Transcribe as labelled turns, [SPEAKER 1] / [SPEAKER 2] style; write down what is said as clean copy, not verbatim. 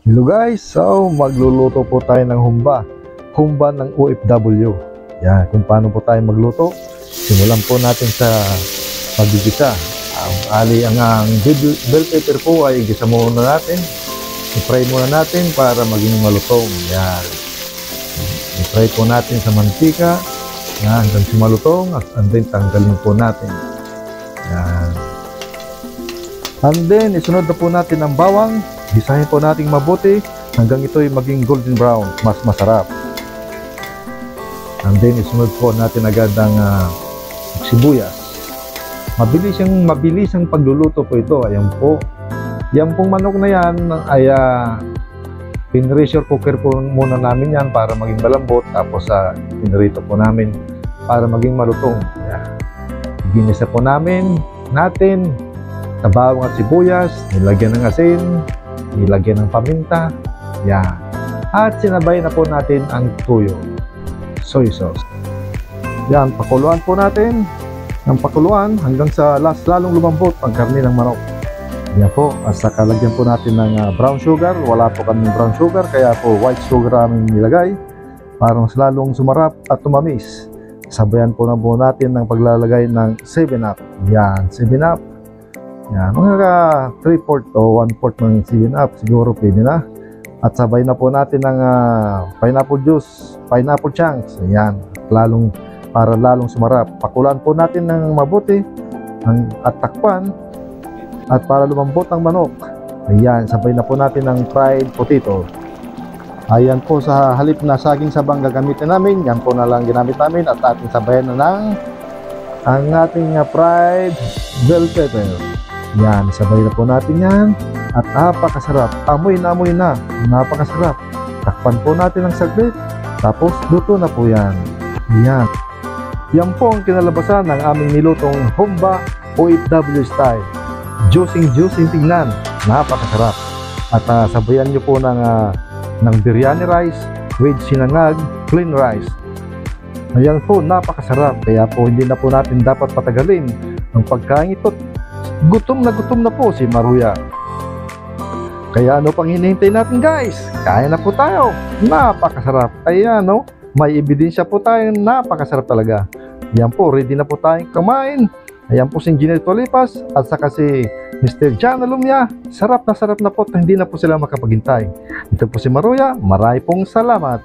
[SPEAKER 1] Hello guys, so magluluto po tayo ng humba ng OFW. Yan, kung paano po tayo magluto. Simulan po natin sa paggigisa. Ang bell pepper po ay gisa muna natin. I-fry muna natin para maging malutong. Yan. I-fry po natin sa mantika. Yan, hanggang sumalutong at then tanggalin po natin. Yan. And then, isunod na po natin ang bawang. Gisahin po natin mabuti hanggang ito ay maging golden brown, mas masarap. And then isunod po natin agad ang sibuyas. Mabilis ang pagluluto po ito. Ayan po. Yan pong manok na yan ay pin-pressure cooker po muna namin yan para maging malambot. Tapos pinrito po namin para maging malutong. Ayan. Ginisa po natin sa bawang at sibuyas, nilagyan ng asin, nilagyan ng paminta, yan. At sinabay na po natin ang tuyo, soy sauce. Yan, pakuluan po natin ng pakuluan hanggang sa lalong lumambot ang karne ng manok. Yan po, at saka lagyan po natin ng brown sugar. Wala po kaming brown sugar, kaya po white sugar aming nilagay para mas lalong sumarap at tumamis. Sabayan po na po natin ng paglalagay ng 7-Up. Yan, 7-Up. Yan, mga 3/4 o 1/4 ng 7-Up siguro pwede na. At sabay na po natin ng pineapple juice, pineapple chunks. Ayan, para lalong sumarap. Pakulaan po natin ng mabuti at takpan at para lumambot ang manok. Ayan, sabay na po natin ng fried potato. Ayan po, sa halip na saging sabang gagamitin namin, yan po na lang ginamit namin at ating sabayan na ang ating fried bell pepper. Yan, sabay na po natin yan at napakasarap. Amoy na, napakasarap. Takpan po natin ng saglit, tapos luto na po yan. Yan. Yan po ang kinalabasan ng aming nilutong humba OFW style. Juicing tingnan, napakasarap. At sabayan nyo po ng biryani rice with sinangag plain rice. Ayan po, napakasarap. Kaya po hindi na po natin dapat patagalin ang pagkain ito. Gutom na po si Maruya. Kaya ano pang hinihintay natin guys? Kaya na po tayo. Napakasarap. Ayan no, may ebidensya po tayo. Napakasarap talaga. Yan po, ready na po tayong kumain. Ayan po si Engineer Tolipas at saka si Mr. John Alumya. Sarap na po. Hindi na po sila makapaghintay. Ito po si Maruya. Maraming pong salamat.